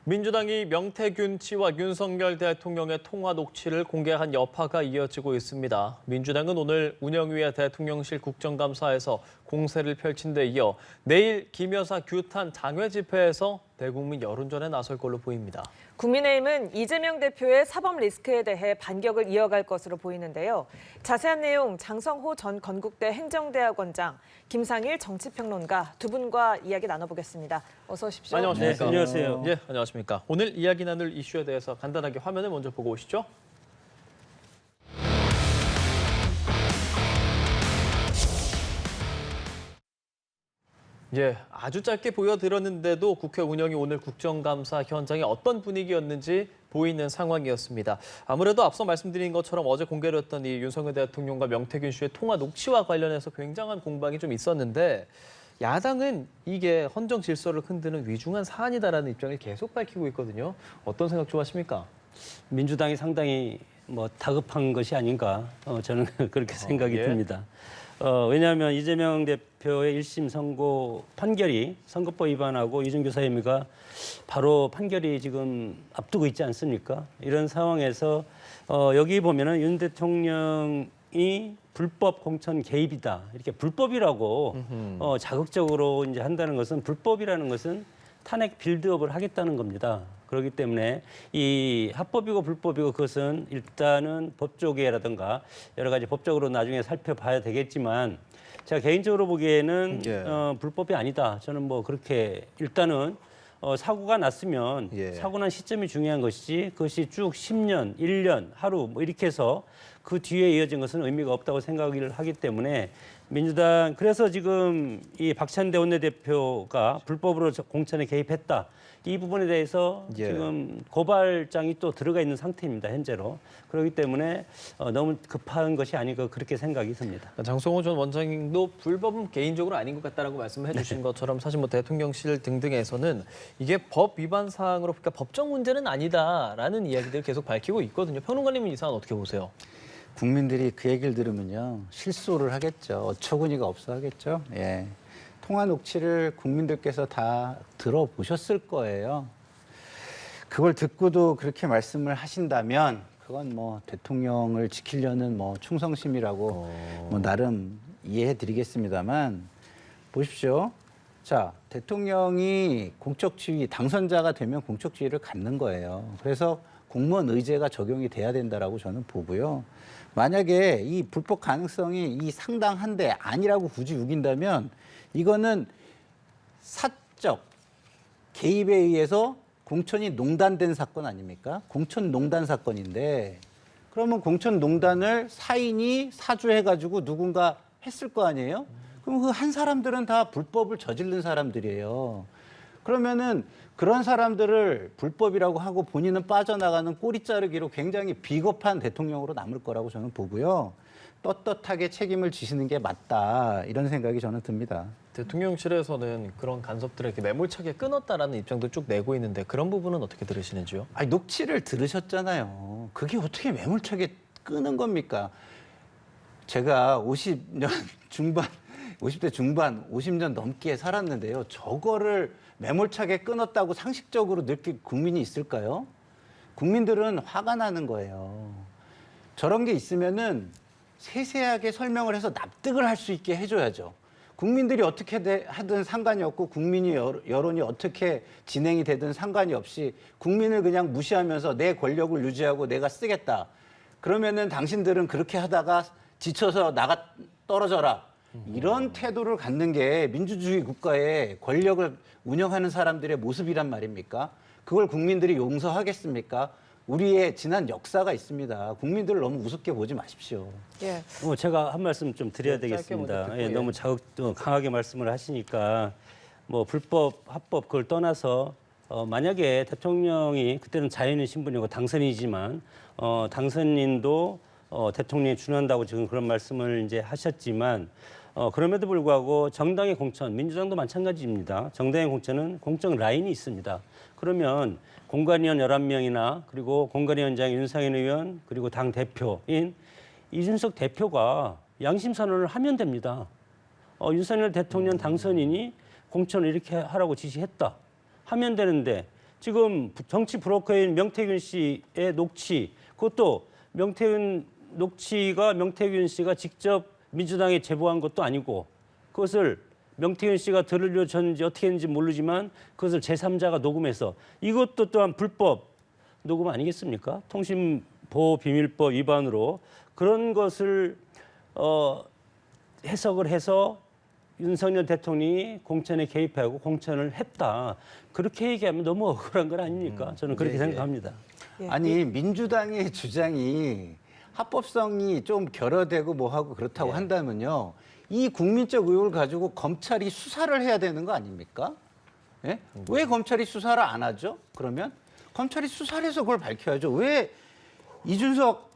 민주당이 명태균 치와 윤석열 대통령의 통화 녹취를 공개한 여파가 이어지고 있습니다. 민주당은 오늘 운영위의 대통령실 국정감사에서 공세를 펼친 데 이어 내일 김 여사 규탄 장외 집회에서 대국민 여론전에 나설 걸로 보입니다. 국민의힘은 이재명 대표의 사법 리스크에 대해 반격을 이어갈 것으로 보이는데요. 자세한 내용 장성호 전 건국대 행정대학원장, 김상일 정치평론가 두 분과 이야기 나눠보겠습니다. 어서 오십시오. 안녕하십니까? 네, 안녕하세요. 예, 안녕하십니까? 오늘 이야기 나눌 이슈에 대해서 간단하게 화면을 먼저 보고 오시죠. 예, 아주 짧게 보여드렸는데도 국회 운영이 오늘 국정감사 현장이 어떤 분위기였는지 보이는 상황이었습니다. 아무래도 앞서 말씀드린 것처럼 어제 공개됐던 이 윤석열 대통령과 명태균 씨의 통화 녹취와 관련해서 굉장한 공방이 좀 있었는데 야당은 이게 헌정 질서를 흔드는 위중한 사안이다라는 입장을 계속 밝히고 있거든요. 어떤 생각 좀 하십니까? 민주당이 상당히 다급한 것이 아닌가 저는 그렇게 생각이 예. 듭니다. 왜냐하면 이재명 대표의 1심 선고 판결이 선거법 위반하고 이준규 혐의가 바로 판결이 지금 앞두고 있지 않습니까? 이런 상황에서 여기 보면은 윤 대통령이 불법 공천 개입이다 이렇게 불법이라고 자극적으로 이제 한다는 것은 불법이라는 것은 탄핵 빌드업을 하겠다는 겁니다. 그렇기 때문에 이 합법이고 불법이고 그것은 일단은 법조계라든가 여러 가지 법적으로 나중에 살펴봐야 되겠지만 제가 개인적으로 보기에는 불법이 아니다. 저는 뭐 그렇게 일단은 사고가 났으면 사고 난 시점이 중요한 것이지 그것이 쭉 10년, 1년, 하루 뭐 이렇게 해서 그 뒤에 이어진 것은 의미가 없다고 생각을 하기 때문에 민주당 그래서 지금 이 박찬대 원내대표가 불법으로 공천에 개입했다. 이 부분에 대해서 지금 고발장이 또 들어가 있는 상태입니다. 현재로. 그렇기 때문에 너무 급한 것이 아닌가 그렇게 생각이 듭니다. 장성호 전 원장님도 불법은 개인적으로 아닌 것 같다라고 말씀해 주신 것처럼 사실 뭐 대통령실 등등에서는 이게 법 위반 사항으로 그러니까 법적 문제는 아니다라는 이야기들을 계속 밝히고 있거든요. 평론가님은 이 사안 어떻게 보세요? 국민들이 그 얘기를 들으면요 실소를 하겠죠. 어처구니가 없어 하겠죠. 예. 통화 녹취를 국민들께서 다 들어보셨을 거예요. 그걸 듣고도 그렇게 말씀을 하신다면 그건 뭐 대통령을 지키려는 뭐 충성심이라고 뭐 나름 이해해드리겠습니다만 보십시오. 자, 대통령이 공적 지위 당선자가 되면 공적 지위를 갖는 거예요. 그래서 공무원 의제가 적용이 돼야 된다라고 저는 보고요. 만약에 이 불법 가능성이 이 상당한데 아니라고 굳이 우긴다면 이거는 사적 개입에 의해서 공천이 농단된 사건 아닙니까? 공천농단 사건인데 그러면 공천농단을 사인이 사주해가지고 누군가 했을 거 아니에요? 그럼 그 한 사람들은 다 불법을 저지른 사람들이에요. 그러면은 그런 사람들을 불법이라고 하고 본인은 빠져나가는 꼬리 자르기로 굉장히 비겁한 대통령으로 남을 거라고 저는 보고요. 떳떳하게 책임을 지시는 게 맞다 이런 생각이 저는 듭니다. 대통령실에서는 그런 간섭들에게 매몰차게 끊었다라는 입장도 쭉 내고 있는데 그런 부분은 어떻게 들으시는지요? 아니, 녹취를 들으셨잖아요. 그게 어떻게 매몰차게 끄는 겁니까? 제가 50년 중반, 50대 중반, 50년 넘게 살았는데요. 저거를 매몰차게 끊었다고 상식적으로 느낄 국민이 있을까요? 국민들은 화가 나는 거예요. 저런 게 있으면은 세세하게 설명을 해서 납득을 할 수 있게 해줘야죠. 국민들이 어떻게 하든 상관이 없고 국민이 여론이 어떻게 진행이 되든 상관이 없이 국민을 그냥 무시하면서 내 권력을 유지하고 내가 쓰겠다. 그러면은 당신들은 그렇게 하다가 지쳐서 떨어져라. 이런 태도를 갖는 게 민주주의 국가의 권력을 운영하는 사람들의 모습이란 말입니까? 그걸 국민들이 용서하겠습니까? 우리의 지난 역사가 있습니다. 국민들을 너무 우습게 보지 마십시오. 예. 제가 한 말씀 좀 드려야 되겠습니다. 너무 강하게 말씀을 하시니까 뭐 불법, 합법 그걸 떠나서 만약에 대통령이 그때는 자연인 신분이고 당선이지만 당선인도 대통령이 준한다고 지금 그런 말씀을 이제 하셨지만 그럼에도 불구하고 정당의 공천, 민주당도 마찬가지입니다. 정당의 공천은 공적 라인이 있습니다. 그러면 공관위원 11명이나 그리고 공관위원장 윤상현 의원 그리고 당 대표인 이준석 대표가 양심 선언을 하면 됩니다. 윤석열 대통령 당선인이 공천을 이렇게 하라고 지시했다 하면 되는데 지금 정치 브로커인 명태균 씨의 녹취, 그것도 명태균 씨가 직접 민주당에 제보한 것도 아니고 그것을 명태균 씨가 들으려졌는지 어떻게 했는지 모르지만 그것을 제3자가 녹음해서 이것도 또한 불법 녹음 아니겠습니까? 통신보호비밀법 위반으로 그런 것을 해석을 해서 윤석열 대통령이 공천에 개입하고 공천을 했다. 그렇게 얘기하면 너무 억울한 건 아닙니까? 저는 그렇게 생각합니다. 예. 아니 민주당의 주장이 합법성이 좀 결여되고 뭐하고 그렇다고 한다면요. 이 국민적 의혹을 가지고 검찰이 수사를 해야 되는 거 아닙니까? 예? 왜 검찰이 수사를 안 하죠? 그러면 검찰이 수사를 해서 그걸 밝혀야죠. 왜 이준석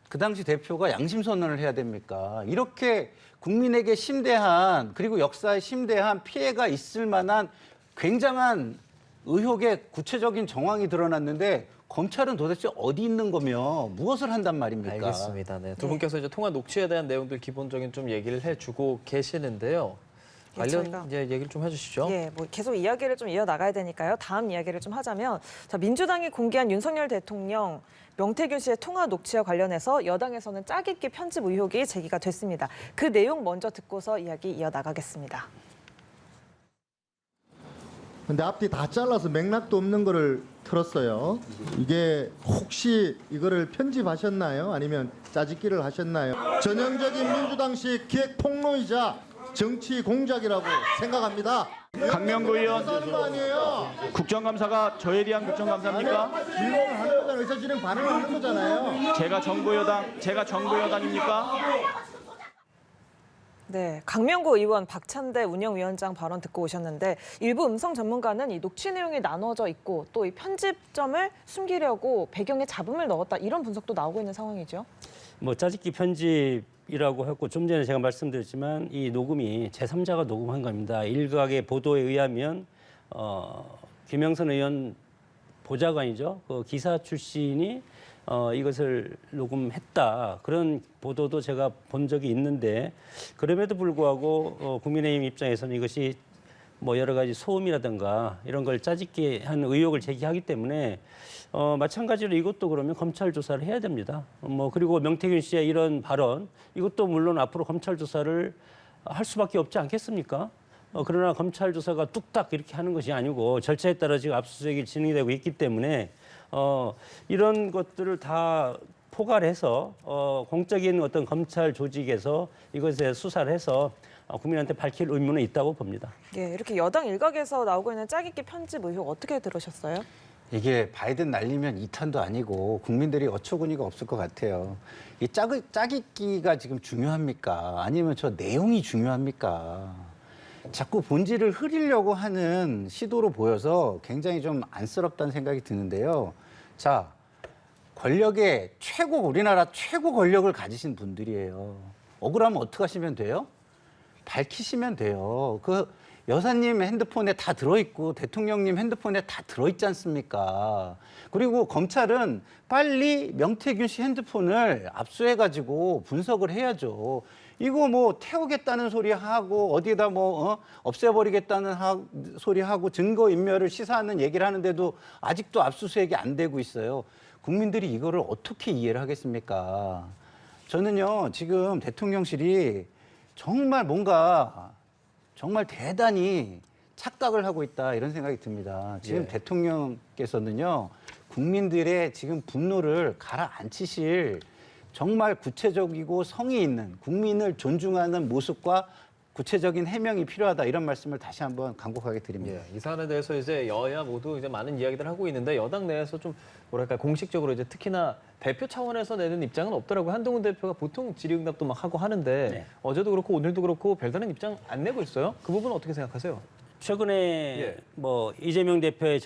그 당시 대표가 양심 선언을 해야 됩니까? 이렇게 국민에게 심대한 그리고 역사에 심대한 피해가 있을 만한 굉장한 의혹의 구체적인 정황이 드러났는데 검찰은 도대체 어디 있는 거며 무엇을 한단 말입니까? 알겠습니다. 네. 두 분께서 이제 통화 녹취에 대한 내용들 기본적인 좀 얘기를 해주고 계시는데요. 예, 관련 저희가- 이제 얘기를 좀 해주시죠. 예, 뭐 계속 이야기를 좀 이어나가야 되니까요. 다음 이야기를 좀 하자면 자, 민주당이 공개한 윤석열 대통령 명태균 씨의 통화 녹취와 관련해서 여당에서는 짜깁기 편집 의혹이 제기가 됐습니다. 그 내용 먼저 듣고서 이야기 이어나가겠습니다. 근데 앞뒤 다 잘라서 맥락도 없는 거를 틀었어요. 이게 혹시 이거를 편집하셨나요? 아니면 짜집기를 하셨나요? 전형적인 민주당식 기획 폭로이자 정치 공작이라고 생각합니다. 강명구 의원, 하는 거 아니에요? 국정감사가 저에 대한 국정감사입니까? 질문을 하는 거잖아요. 의사진행 반응을 하는 거잖아요. 제가 정부 여당입니까? 네, 강명구 의원, 박찬대 운영위원장 발언 듣고 오셨는데 일부 음성 전문가는 이 녹취 내용이 나눠져 있고 또 이 편집점을 숨기려고 배경에 잡음을 넣었다 이런 분석도 나오고 있는 상황이죠. 뭐 짜집기 편집이라고 했고 좀 전에 제가 말씀드렸지만 이 녹음이 제3자가 녹음한 겁니다. 일각의 보도에 의하면 김영선 의원 보좌관이죠. 그 기사 출신이 이것을 녹음했다. 그런 보도도 제가 본 적이 있는데 그럼에도 불구하고 국민의힘 입장에서는 이것이 뭐 여러 가지 소음이라든가 이런 걸 짜집기 한 의혹을 제기하기 때문에 마찬가지로 이것도 그러면 검찰 조사를 해야 됩니다. 뭐 그리고 명태균 씨의 이런 발언 이것도 물론 앞으로 검찰 조사를 할 수밖에 없지 않겠습니까? 그러나 검찰 조사가 뚝딱 이렇게 하는 것이 아니고 절차에 따라 지금 압수수색이 진행되고 있기 때문에 이런 것들을 다 포괄해서 공적인 어떤 검찰 조직에서 이것에 수사를 해서 국민한테 밝힐 의무는 있다고 봅니다. 예, 이렇게 여당 일각에서 나오고 있는 짜깁기 편집 의혹 어떻게 들으셨어요? 이게 바이든 날리면 2탄도 아니고 국민들이 어처구니가 없을 것 같아요. 이 짜깁기가 지금 중요합니까? 아니면 저 내용이 중요합니까? 자꾸 본질을 흐리려고 하는 시도로 보여서 굉장히 좀 안쓰럽다는 생각이 드는데요. 자, 권력의 우리나라 최고 권력을 가지신 분들이에요. 억울하면 어떻게 하시면 돼요? 밝히시면 돼요. 그 여사님 핸드폰에 다 들어있고 대통령님 핸드폰에 다 들어있지 않습니까? 그리고 검찰은 빨리 명태균 씨 핸드폰을 압수해가지고 분석을 해야죠. 이거 뭐 태우겠다는 소리 하고 어디에다 뭐 없애버리겠다는 소리 하고 증거인멸을 시사하는 얘기를 하는데도 아직도 압수수색이 안 되고 있어요. 국민들이 이거를 어떻게 이해를 하겠습니까? 저는요 지금 대통령실이 정말 대단히 착각을 하고 있다 이런 생각이 듭니다. 지금 예. 대통령께서는요 국민들의 지금 분노를 가라앉히실 정말 구체적이고 성의 있는 국민을 존중하는 모습과 구체적인 해명이 필요하다 이런 말씀을 다시 한번 간곡하게 드립니다. 이 사안에 대해서 이제 여야 모두 이제 많은 이야기들을 하고 있는데 여당 내에서 좀 뭐랄까 공식적으로 이제 특히나 대표 차원에서 내는 입장은 없더라고요. 한동훈 대표가 보통 질의응답도 막 하고 하는데 네. 어제도 그렇고 오늘도 그렇고 별다른 입장 안 내고 있어요. 그 부분은 어떻게 생각하세요? 최근에 예. 뭐 이재명 대표의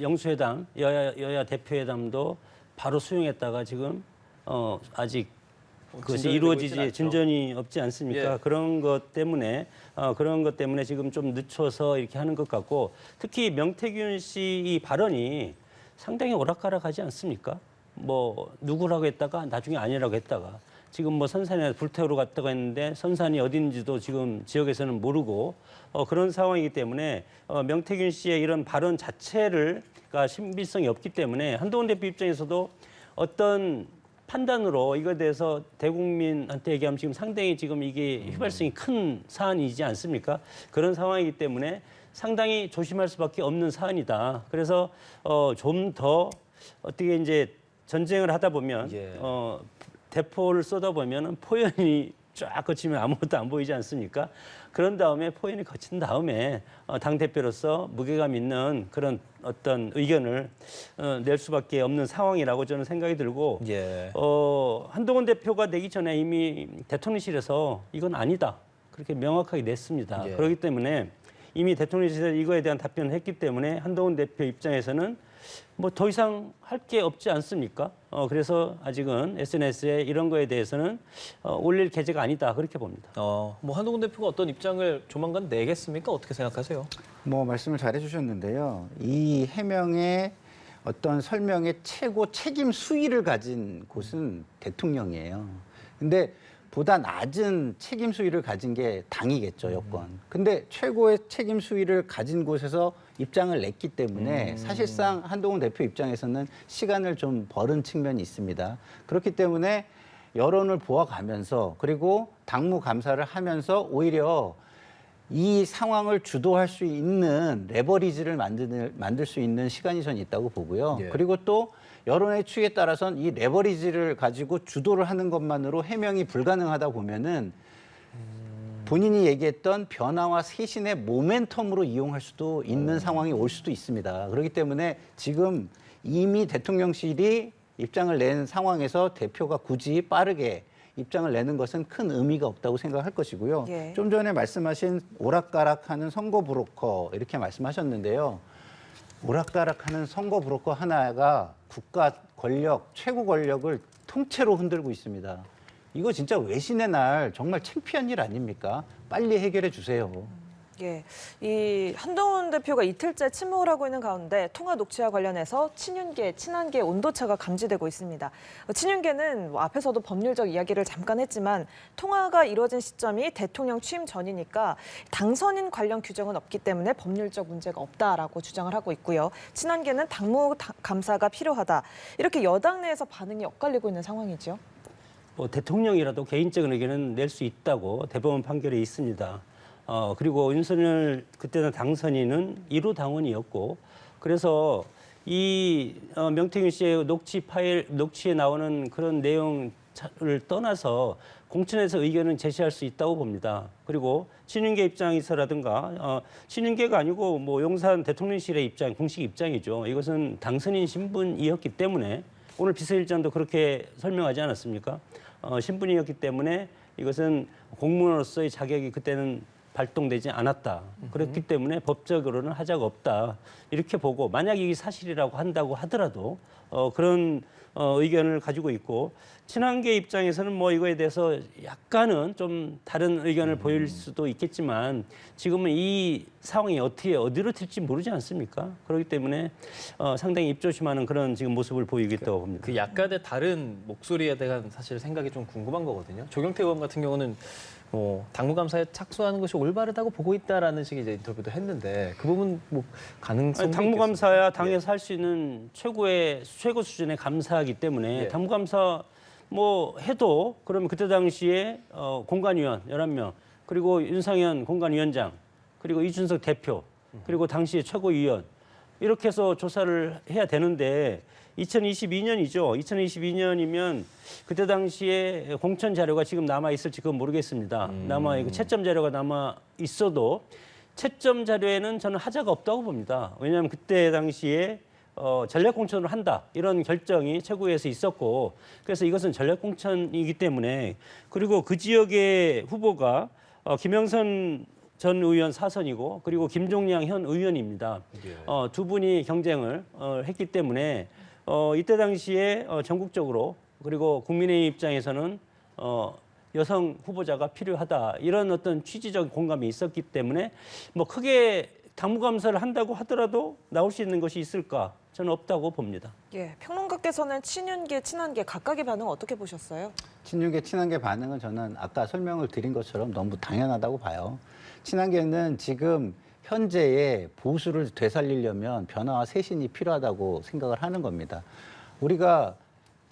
영수회담 여야 대표회담도 바로 수용했다가 지금 아직 그것이 진전이 되고 있진 이루어지지 않죠. 진전이 없지 않습니까? 예. 그런 것 때문에 지금 좀 늦춰서 이렇게 하는 것 같고 특히 명태균 씨 이 발언이 상당히 오락가락하지 않습니까? 뭐 누구라고 했다가 나중에 아니라고 했다가 지금 뭐 선산에 불태우러 갔다고 했는데 선산이 어딘지도 지금 지역에서는 모르고 그런 상황이기 때문에 명태균 씨의 이런 발언 자체가 신빙성이 없기 때문에 한동훈 대표 입장에서도 어떤 판단으로 이거에 대해서 대국민한테 얘기하면 지금 상당히 지금 이게 휘발성이 큰 사안이지 않습니까? 그런 상황이기 때문에 상당히 조심할 수밖에 없는 사안이다. 그래서 좀 더 어떻게 이제 전쟁을 하다 보면 예. 대포를 쏟아 보면은 포연이 쫙 거치면 아무것도 안 보이지 않습니까? 그런 다음에 포연이 거친 다음에 당 대표로서 무게감 있는 그런 어떤 의견을 낼 수밖에 없는 상황이라고 저는 생각이 들고 예. 한동훈 대표가 내기 전에 이미 대통령실에서 이건 아니다 그렇게 명확하게 냈습니다. 예. 그렇기 때문에 이미 대통령실에서 이거에 대한 답변을 했기 때문에 한동훈 대표 입장에서는 뭐 더 이상 할 게 없지 않습니까? 그래서 아직은 SNS에 이런 거에 대해서는 올릴 계제가 아니다 그렇게 봅니다. 뭐 한동훈 대표가 어떤 입장을 조만간 내겠습니까? 어떻게 생각하세요? 뭐 말씀을 잘 해주셨는데요. 이 해명의 어떤 설명의 최고 책임 수위를 가진 곳은 대통령이에요. 근데 보다 낮은 책임 수위를 가진 게 당이겠죠, 여권. 근데 최고의 책임 수위를 가진 곳에서 입장을 냈기 때문에 사실상 한동훈 대표 입장에서는 시간을 좀 벌은 측면이 있습니다. 그렇기 때문에 여론을 보아가면서 그리고 당무 감사를 하면서 오히려 이 상황을 주도할 수 있는 레버리지를 만들 수 있는 시간이 전 있다고 보고요. 예. 그리고 또 여론의 추이에 따라서는 이 레버리지를 가지고 주도를 하는 것만으로 해명이 불가능하다 보면은 본인이 얘기했던 변화와 쇄신의 모멘텀으로 이용할 수도 있는 상황이 올 수도 있습니다. 그렇기 때문에 지금 이미 대통령실이 입장을 낸 상황에서 대표가 굳이 빠르게 입장을 내는 것은 큰 의미가 없다고 생각할 것이고요. 예. 좀 전에 말씀하신 오락가락하는 선거 브로커 이렇게 말씀하셨는데요. 오락가락하는 선거 브로커 하나가 국가 권력, 최고 권력을 통째로 흔들고 있습니다. 이거 진짜 외신의 날 정말 창피한 일 아닙니까? 빨리 해결해 주세요. 예, 이 한동훈 대표가 이틀째 침묵을 하고 있는 가운데 통화 녹취와 관련해서 친윤계, 친한계 온도차가 감지되고 있습니다. 친윤계는 뭐 앞에서도 법률적 이야기를 잠깐 했지만 통화가 이루어진 시점이 대통령 취임 전이니까 당선인 관련 규정은 없기 때문에 법률적 문제가 없다라고 주장을 하고 있고요. 친한계는 당무 감사가 필요하다. 이렇게 여당 내에서 반응이 엇갈리고 있는 상황이죠. 뭐 대통령이라도 개인적인 의견은 낼 수 있다고 대법원 판결이 있습니다. 그리고 윤석열 그때는 당선인은 1호 당원이었고 그래서 이 명태균 씨의 녹취에 나오는 그런 내용을 떠나서 공천에서 의견을 제시할 수 있다고 봅니다. 그리고 친윤계 입장에서라든가 친윤계가 아니고 뭐 용산 대통령실의 입장, 공식 입장이죠. 이것은 당선인 신분이었기 때문에 오늘 비서실장도 그렇게 설명하지 않았습니까? 신분이었기 때문에 이것은 공무원으로서의 자격이 그때는 발동되지 않았다. 그렇기 때문에 법적으로는 하자가 없다. 이렇게 보고 만약 이게 사실이라고 한다고 하더라도 그런 의견을 가지고 있고 친한계 입장에서는 뭐 이거에 대해서 약간은 좀 다른 의견을 보일 수도 있겠지만 지금은 이 상황이 어디로 튈지 모르지 않습니까? 그렇기 때문에 상당히 입조심하는 그런 지금 모습을 보이고 있다고 봅니다. 그 약간의 다른 목소리에 대한 사실 생각이 좀 궁금한 거거든요. 조경태 의원 같은 경우는 당무감사에 착수하는 것이 올바르다고 보고 있다라는 식의 이제 인터뷰도 했는데 그 부분 뭐 가능성이 당무감사야 당에서 할 수 있는 최고 수준의 감사이기 때문에 예. 당무감사 뭐 해도 그러면 그때 당시에 공관위원 11명 그리고 윤상현 공관위원장 그리고 이준석 대표 그리고 당시 최고위원 이렇게 해서 조사를 해야 되는데 2022년이죠. 2022년이면 그때 당시에 공천 자료가 지금 남아 있을지 그건 모르겠습니다. 남아 있고 채점 자료가 남아 있어도 채점 자료에는 저는 하자가 없다고 봅니다. 왜냐하면 그때 당시에 전략 공천을 한다 이런 결정이 최고위에서 있었고 그래서 이것은 전략 공천이기 때문에 그리고 그 지역의 후보가 김영선 전 의원 사선이고 그리고 김종량 현 의원입니다. 두 분이 경쟁을 했기 때문에 이때 당시에 전국적으로 그리고 국민의힘 입장에서는 여성 후보자가 필요하다 이런 어떤 취지적 공감이 있었기 때문에 뭐 크게 당무감사를 한다고 하더라도 나올 수 있는 것이 있을까? 저는 없다고 봅니다. 예, 평론가께서는 친윤계, 친한계 각각의 반응 어떻게 보셨어요? 친윤계 친한계 반응은 저는 아까 설명을 드린 것처럼 너무 당연하다고 봐요. 친한계는 지금 현재의 보수를 되살리려면 변화와 쇄신이 필요하다고 생각을 하는 겁니다. 우리가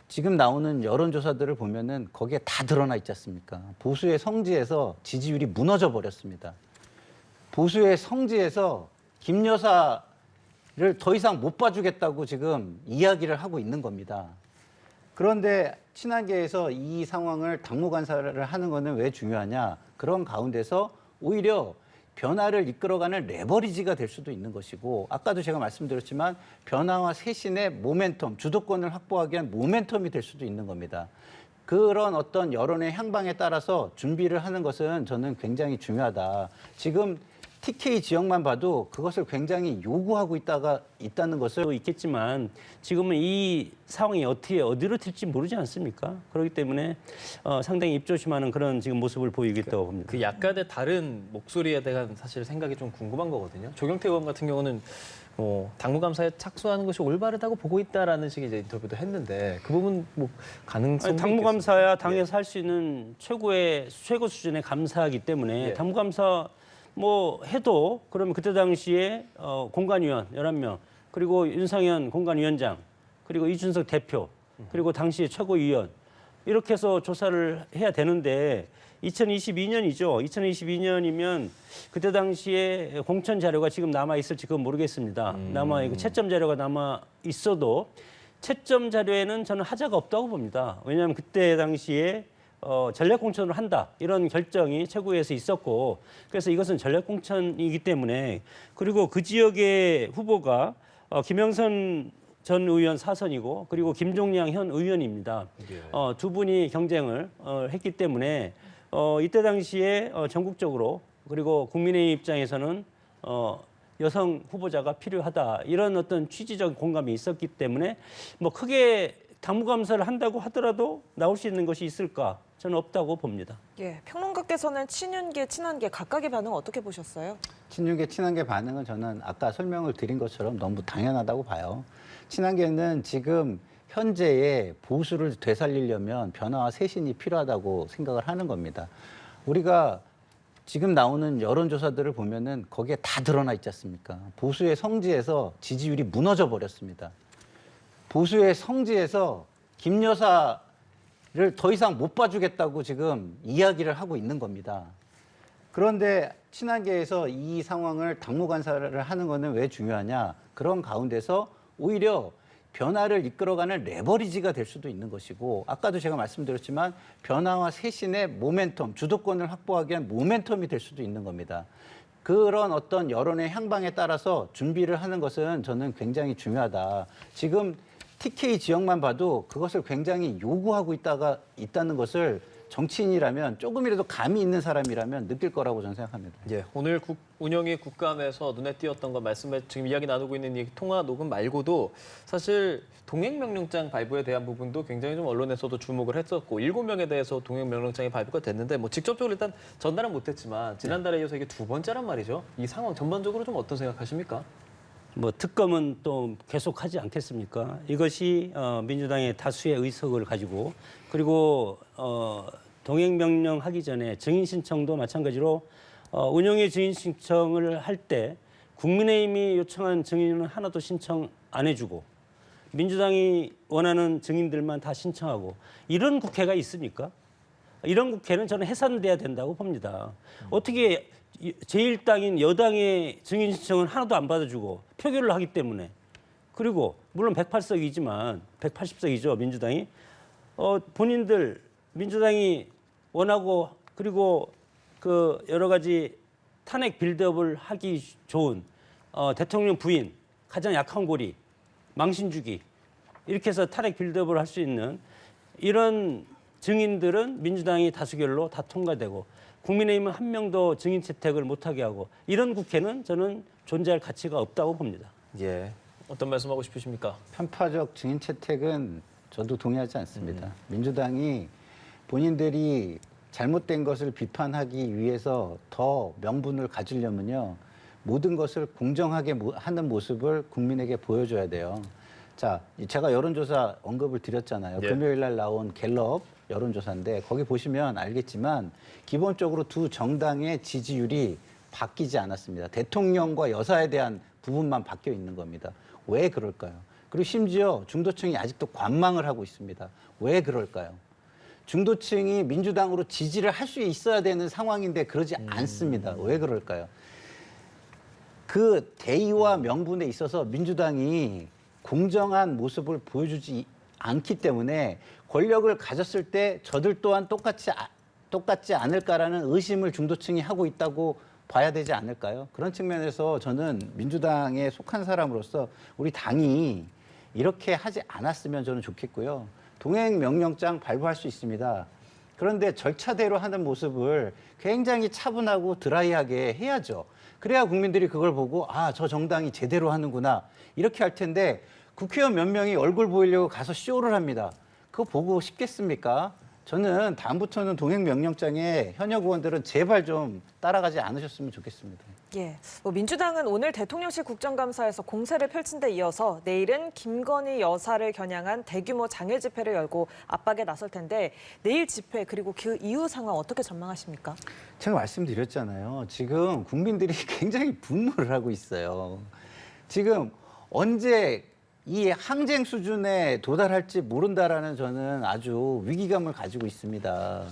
지금 나오는 여론조사들을 보면은 거기에 다 드러나 있지 않습니까? 보수의 성지에서 지지율이 무너져 버렸습니다. 보수의 성지에서 김 여사를 더 이상 못 봐주겠다고 지금 이야기를 하고 있는 겁니다. 그런데 친한계에서 이 상황을 당무간사를 하는 것은 왜 중요하냐? 그런 가운데서 오히려 변화를 이끌어가는 레버리지가 될 수도 있는 것이고, 아까도 제가 말씀드렸지만 변화와 쇄신의 모멘텀, 주도권을 확보하기 위한 모멘텀이 될 수도 있는 겁니다. 그런 어떤 여론의 향방에 따라서 준비를 하는 것은 저는 굉장히 중요하다. 지금 TK 지역만 봐도 그것을 굉장히 요구하고 있다는 것을 있겠지만 지금은 이 상황이 어디로 튈지 모르지 않습니까? 그렇기 때문에 상당히 입조심하는 그런 지금 모습을 보이고 있다고 봅니다. 그 약간의 다른 목소리에 대한 사실 생각이 좀 궁금한 거거든요. 조경태 의원 같은 경우는 당무감사에 착수하는 것이 올바르다고 보고 있다라는 식의 이제 인터뷰도 했는데 그 부분 뭐 가능성이 당무감사야 있겠습니까? 당에서 할 수 있는 최고 수준의 감사이기 때문에 예. 당무감사 뭐 해도 그러면 그때 당시에 공관위원 11명 그리고 윤상현 공관위원장 그리고 이준석 대표 그리고 당시 최고위원 이렇게 해서 조사를 해야 되는데 2022년이죠. 2022년이면 그때 당시에 공천 자료가 지금 남아 있을지 그건 모르겠습니다. 남아 있고 채점 자료가 남아 있어도 채점 자료에는 저는 하자가 없다고 봅니다. 왜냐하면 그때 당시에 전략 공천을 한다 이런 결정이 최고위에서 있었고 그래서 이것은 전략 공천이기 때문에 그리고 그 지역의 후보가 김영선 전 의원 사선이고 그리고 김종량 현 의원입니다. 두 분이 경쟁을 했기 때문에 이때 당시에 전국적으로 그리고 국민의 입장에서는 여성 후보자가 필요하다 이런 어떤 취지적 공감이 있었기 때문에 뭐 크게 당무감사를 한다고 하더라도 나올 수 있는 것이 있을까? 저는 없다고 봅니다. 예, 평론가께서는 친윤계, 친한계 각각의 반응 어떻게 보셨어요? 친윤계 친한계 반응은 저는 아까 설명을 드린 것처럼 너무 당연하다고 봐요. 친한계는 지금 현재의 보수를 되살리려면 변화와 쇄신이 필요하다고 생각을 하는 겁니다. 우리가 지금 나오는 여론조사들을 보면은 거기에 다 드러나 있지 않습니까? 보수의 성지에서 지지율이 무너져 버렸습니다. 보수의 성지에서 김 여사를 더 이상 못 봐주겠다고 지금 이야기를 하고 있는 겁니다. 그런데 친한계에서 이 상황을 당무간사를 하는 것은 왜 중요하냐? 그런 가운데서 오히려 변화를 이끌어가는 레버리지가 될 수도 있는 것이고, 아까도 제가 말씀드렸지만 변화와 쇄신의 모멘텀, 주도권을 확보하기 위한 모멘텀이 될 수도 있는 겁니다. 그런 어떤 여론의 향방에 따라서 준비를 하는 것은 저는 굉장히 중요하다. 지금 TK 지역만 봐도 그것을 굉장히 요구하고 있다는 것을 정치인이라면 조금이라도 감이 있는 사람이라면 느낄 거라고 저는 생각합니다. 예, 오늘 운영위 국감에서 눈에 띄었던 것 말씀에 지금 이야기 나누고 있는 이 통화 녹음 말고도 사실 동행명령장 발부에 대한 부분도 굉장히 좀 언론에서도 주목을 했었고 7명에 대해서 동행명령장이 발부가 됐는데 뭐 직접적으로 일단 전달은 못했지만 지난달에 이어서 이게 두 번째란 말이죠. 이 상황 전반적으로 좀 어떤 생각하십니까? 뭐 특검은 또 계속하지 않겠습니까? 이것이 민주당의 다수의 의석을 가지고 그리고 동행명령 하기 전에 증인 신청도 마찬가지로 운영의 증인 신청을 할 때 국민의힘이 요청한 증인은 하나도 신청 안 해주고 민주당이 원하는 증인들만 다 신청하고 이런 국회가 있습니까? 이런 국회는 저는 해산돼야 된다고 봅니다. 어떻게 제1당인 여당의 증인 신청은 하나도 안 받아주고 표결을 하기 때문에 그리고 물론 108석이지만 180석이죠 민주당이 본인들 민주당이 원하고 그리고 그 여러 가지 탄핵 빌드업을 하기 좋은 대통령 부인 가장 약한 고리 망신 주기 이렇게 해서 탄핵 빌드업을 할 수 있는 이런 증인들은 민주당이 다수결로 다 통과되고 국민의힘은 한 명도 증인 채택을 못하게 하고 이런 국회는 저는 존재할 가치가 없다고 봅니다. 예, 어떤 말씀하고 싶으십니까? 편파적 증인 채택은 저도 동의하지 않습니다. 민주당이 본인들이 잘못된 것을 비판하기 위해서 더 명분을 가지려면요. 모든 것을 공정하게 하는 모습을 국민에게 보여줘야 돼요. 자, 제가 여론조사 언급을 드렸잖아요. 예. 금요일 날 나온 갤럽 여론조사인데 거기 보시면 알겠지만 기본적으로 두 정당의 지지율이 바뀌지 않았습니다. 대통령과 여사에 대한 부분만 바뀌어 있는 겁니다. 왜 그럴까요? 그리고 심지어 중도층이 아직도 관망을 하고 있습니다. 왜 그럴까요? 중도층이 민주당으로 지지를 할 수 있어야 되는 상황인데 그러지 않습니다. 왜 그럴까요? 그 대의와 명분에 있어서 민주당이 공정한 모습을 보여주지 않기 때문에 권력을 가졌을 때 저들 또한 똑같지 않을까라는 의심을 중도층이 하고 있다고 봐야 되지 않을까요? 그런 측면에서 저는 민주당에 속한 사람으로서 우리 당이 이렇게 하지 않았으면 저는 좋겠고요. 동행 명령장 발부할 수 있습니다. 그런데 절차대로 하는 모습을 굉장히 차분하고 드라이하게 해야죠. 그래야 국민들이 그걸 보고 아, 저 정당이 제대로 하는구나 이렇게 할 텐데 국회의원 몇 명이 얼굴 보이려고 가서 쇼를 합니다. 그거 보고 싶겠습니까? 저는 다음부터는 동행 명령장에 현역 의원들은 제발 좀 따라가지 않으셨으면 좋겠습니다. 예, 민주당은 오늘 대통령실 국정감사에서 공세를 펼친 데 이어서 내일은 김건희 여사를 겨냥한 대규모 장외 집회를 열고 압박에 나설 텐데 내일 집회 그리고 그 이후 상황 어떻게 전망하십니까? 제가 말씀드렸잖아요. 지금 국민들이 굉장히 분노를 하고 있어요. 지금 언제 이 항쟁 수준에 도달할지 모른다라는 저는 아주 위기감을 가지고 있습니다.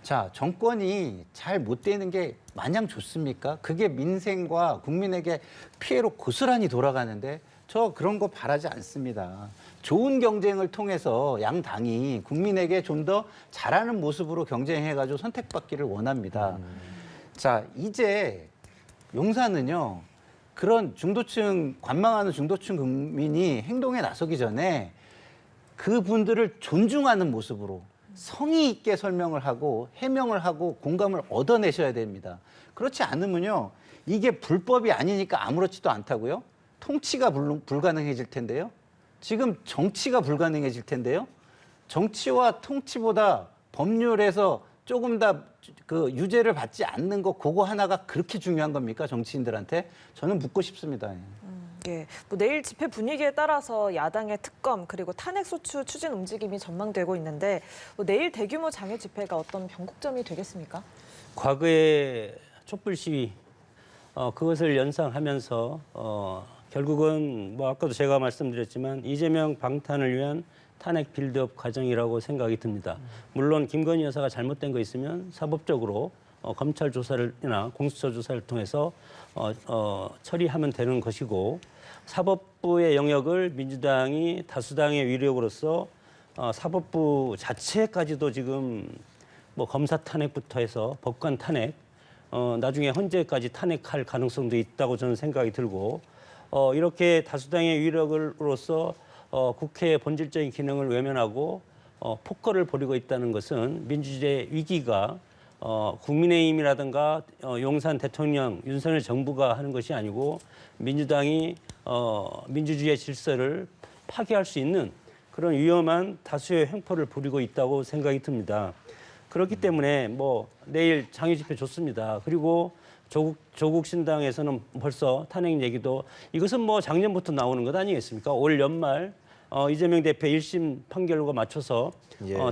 자, 정권이 잘 못 되는 게 마냥 좋습니까? 그게 민생과 국민에게 피해로 고스란히 돌아가는데 저 그런 거 바라지 않습니다. 좋은 경쟁을 통해서 양 당이 국민에게 좀 더 잘하는 모습으로 경쟁해가지고 선택받기를 원합니다. 자, 이제 용산은요. 그런 중도층, 관망하는 중도층 국민이 행동에 나서기 전에 그분들을 존중하는 모습으로 성의 있게 설명을 하고 해명을 하고 공감을 얻어내셔야 됩니다. 그렇지 않으면요. 이게 불법이 아니니까 아무렇지도 않다고요? 통치가 불가능해질 텐데요. 지금 정치가 불가능해질 텐데요. 정치와 통치보다 법률에서 조금 더 그 유죄를 받지 않는 거 그거 하나가 그렇게 중요한 겁니까? 정치인들한테? 저는 묻고 싶습니다. 예, 내일 집회 분위기에 따라서 야당의 특검 그리고 탄핵소추 추진 움직임이 전망되고 있는데 내일 대규모 장외 집회가 어떤 변곡점이 되겠습니까? 과거의 촛불 시위 그것을 연상하면서 결국은 뭐 아까도 제가 말씀드렸지만 이재명 방탄을 위한 탄핵 빌드업 과정이라고 생각이 듭니다. 물론 김건희 여사가 잘못된 거 있으면 사법적으로 검찰 조사를이나 공수처 조사를 통해서 처리하면 되는 것이고 사법부의 영역을 민주당이 다수당의 위력으로서 사법부 자체까지도 지금 뭐 검사 탄핵부터 해서 법관 탄핵, 나중에 헌재까지 탄핵할 가능성도 있다고 저는 생각이 들고 이렇게 다수당의 위력으로서 국회의 본질적인 기능을 외면하고 폭거를 벌이고 있다는 것은 민주주의 위기가 국민의힘이라든가 용산 대통령, 윤석열 정부가 하는 것이 아니고 민주당이 민주주의의 질서를 파괴할 수 있는 그런 위험한 다수의 횡포를 부리고 있다고 생각이 듭니다. 그렇기 때문에 뭐 내일 장외 집회 좋습니다. 그리고 조국 신당에서는 벌써 탄핵 얘기도 이것은 뭐 작년부터 나오는 것 아니겠습니까? 올 연말 이재명 대표 1심 판결과 맞춰서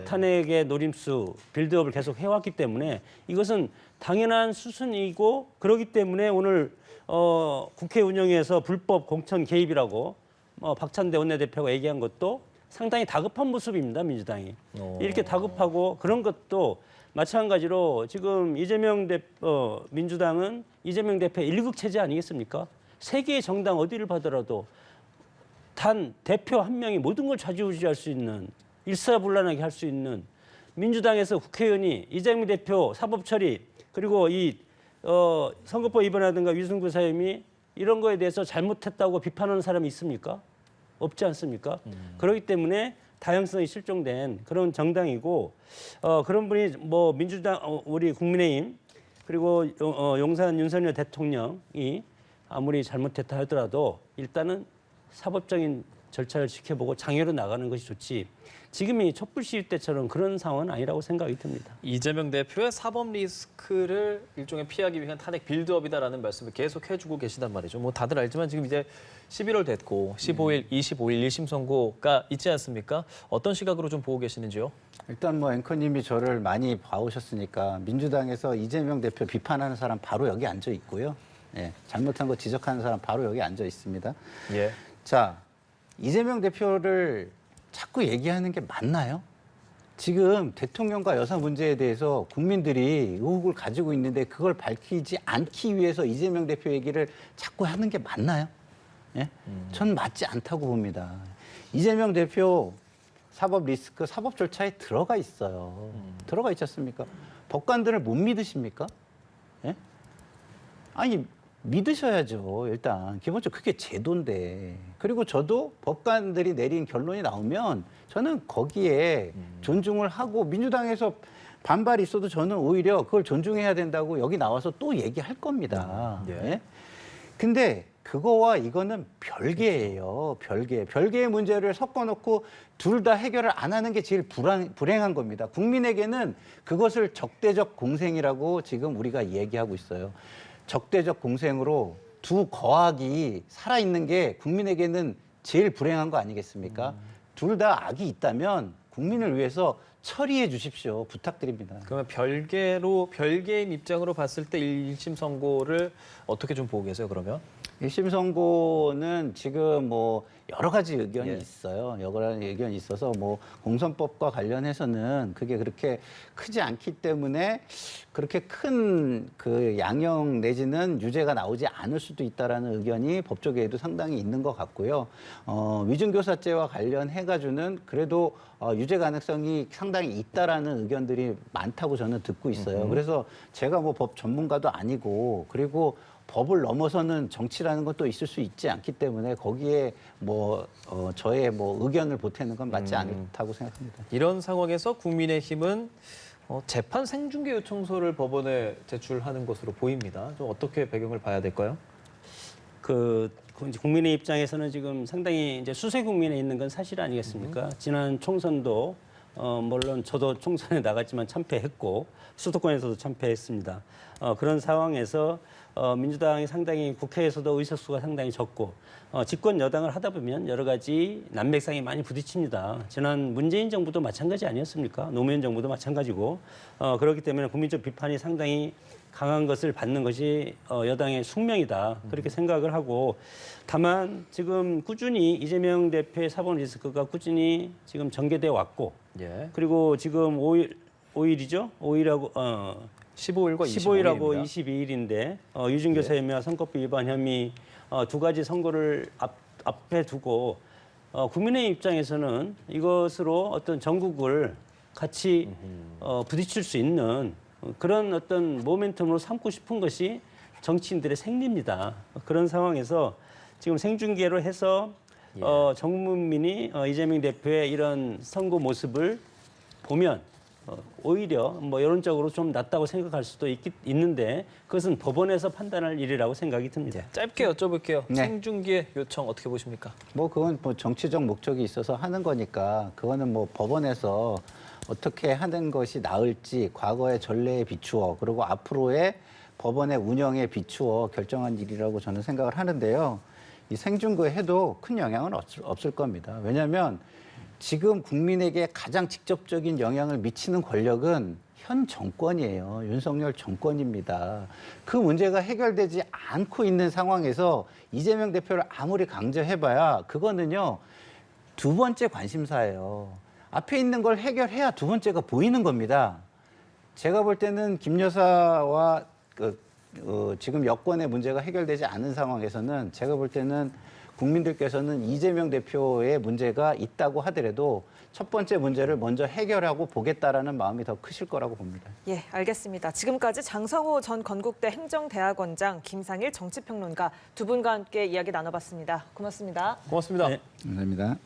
탄핵의 노림수 빌드업을 계속 해왔기 때문에 이것은 당연한 수순이고 그렇기 때문에 오늘 국회 운영에서 불법 공천 개입이라고 박찬대 원내대표가 얘기한 것도 상당히 다급한 모습입니다. 민주당이. 이렇게 다급하고 그런 것도 마찬가지로 지금 민주당은 이재명 대표의 일극체제 아니겠습니까? 세계의 정당 어디를 봐더라도 단 대표 한 명이 모든 걸 좌지우지할 수 있는 일사불란하게 할 수 있는 민주당에서 국회의원이 이재명 대표 사법 처리 그리고 이 선거법 위반이라든가 위증구 사임이 이런 거에 대해서 잘못했다고 비판하는 사람이 있습니까? 없지 않습니까? 그렇기 때문에 다양성이 실종된 그런 정당이고 그런 분이 뭐 민주당 우리 국민의힘 그리고 용산 윤석열 대통령이 아무리 잘못했다 하더라도 일단은 사법적인 절차를 지켜보고 장애로 나가는 것이 좋지. 지금이 촛불 시위 때처럼 그런 상황은 아니라고 생각이 듭니다. 이재명 대표의 사법 리스크를 일종의 피하기 위한 탄핵 빌드업이다라는 말씀을 계속 해주고 계시단 말이죠. 뭐 다들 알지만 지금 이제 11월 됐고 15일, 25일 1심 선고가 있지 않습니까? 어떤 시각으로 좀 보고 계시는지요? 일단 뭐 앵커님이 저를 많이 봐오셨으니까 민주당에서 이재명 대표 비판하는 사람 바로 여기 앉아 있고요. 예, 잘못한 거 지적하는 사람 바로 여기 앉아 있습니다. 예. 자, 이재명 대표를 자꾸 얘기하는 게 맞나요? 지금 대통령과 여사 문제에 대해서 국민들이 의혹을 가지고 있는데 그걸 밝히지 않기 위해서 이재명 대표 얘기를 자꾸 하는 게 맞나요? 예? 전 맞지 않다고 봅니다. 이재명 대표 사법 리스크, 사법 절차에 들어가 있어요. 들어가 있지 않습니까? 법관들을 못 믿으십니까? 예? 아니, 믿으셔야죠. 일단 기본적으로 그게 제도인데. 그리고 저도 법관들이 내린 결론이 나오면 저는 거기에 존중을 하고 mission당에서 반발이 있어도 저는 오히려 그걸 존중해야 된다고 여기 나와서 또 얘기할 겁니다. 예. 예? 근데 그거와 이거는 별개예요. 별개. 별개의 문제를 섞어놓고 둘 다 해결을 안 하는 게 제일 불행한 겁니다. 국민에게는 그것을 적대적 공생이라고 지금 우리가 얘기하고 있어요. 적대적 공생으로 두 거악이 살아있는 게 국민에게는 제일 불행한 거 아니겠습니까? 둘 다 악이 있다면 국민을 위해서 처리해 주십시오. 부탁드립니다. 그러면 별개인 입장으로 봤을 때 1심 선고를 어떻게 좀 보고 계세요, 그러면? 1심 선고는 지금 뭐 여러 가지 의견이 예. 있어요. 여러 가지 의견이 있어서 뭐 공선법과 관련해서는 그게 그렇게 크지 않기 때문에 그렇게 큰 그 양형 내지는 유죄가 나오지 않을 수도 있다라는 의견이 법조계에도 상당히 있는 것 같고요. 위증교사죄와 관련해가지고는 그래도 유죄 가능성이 상당히 있다라는 의견들이 많다고 저는 듣고 있어요. 그래서 제가 뭐 법 전문가도 아니고 그리고 법을 넘어서는 정치라는 것도 있을 수 있지 않기 때문에 거기에 뭐 저의 뭐 의견을 보태는 건 맞지 않다고 생각합니다. 이런 상황에서 국민의힘은 재판 생중계 요청서를 법원에 제출하는 것으로 보입니다. 좀 어떻게 배경을 봐야 될까요? 이제 국민의 입장에서는 지금 상당히 이제 수세 국민에 있는 건 사실 아니겠습니까? 지난 총선도 물론 저도 총선에 나갔지만 참패했고 수도권에서도 참패했습니다. 그런 상황에서 민주당이 상당히 국회에서도 의석수가 상당히 적고 집권 여당을 하다 보면 여러 가지 난맥상이 많이 부딪힙니다. 지난 문재인 정부도 마찬가지 아니었습니까? 노무현 정부도 마찬가지고 그렇기 때문에 국민적 비판이 상당히 강한 것을 받는 것이 여당의 숙명이다. 그렇게 생각을 하고 다만 지금 꾸준히 이재명 대표의 사법 리스크가 꾸준히 지금 전개돼 왔고 예. 그리고 지금 5일이죠? 5일하고 15일과 15일하고 22일입니다. 22일인데 유증교사 혐의와 선거법 위반 혐의 두 가지 선고를 앞에 두고 국민의 입장에서는 이것으로 어떤 전국을 같이 부딪힐 수 있는 그런 어떤 모멘텀으로 삼고 싶은 것이 정치인들의 생리입니다. 그런 상황에서 지금 생중계로 해서 전 국민이 이재명 대표의 이런 선거 모습을 보면 오히려 뭐 여론적으로 좀 낫다고 생각할 수도 있는데 그것은 법원에서 판단할 일이라고 생각이 듭니다. 짧게 여쭤볼게요. 네. 생중계 요청 어떻게 보십니까? 뭐 그건 뭐 정치적 목적이 있어서 하는 거니까 그거는 뭐 법원에서 어떻게 하는 것이 나을지 과거의 전례에 비추어 그리고 앞으로의 법원의 운영에 비추어 결정한 일이라고 저는 생각을 하는데요. 이 생중계 해도 큰 영향은 없을 겁니다. 왜냐하면 지금 국민에게 가장 직접적인 영향을 미치는 권력은 현 정권이에요. 윤석열 정권입니다. 그 문제가 해결되지 않고 있는 상황에서 이재명 대표를 아무리 강조해봐야 그거는요. 두 번째 관심사예요. 앞에 있는 걸 해결해야 두 번째가 보이는 겁니다. 제가 볼 때는 김 여사와 지금 여권의 문제가 해결되지 않은 상황에서는 제가 볼 때는 국민들께서는 이재명 대표의 문제가 있다고 하더라도 첫 번째 문제를 먼저 해결하고 보겠다라는 마음이 더 크실 거라고 봅니다. 예, 알겠습니다. 지금까지 장성호 전 건국대 행정대학원장, 김상일 정치평론가 두 분과 함께 이야기 나눠봤습니다. 고맙습니다. 고맙습니다. 네. 감사합니다.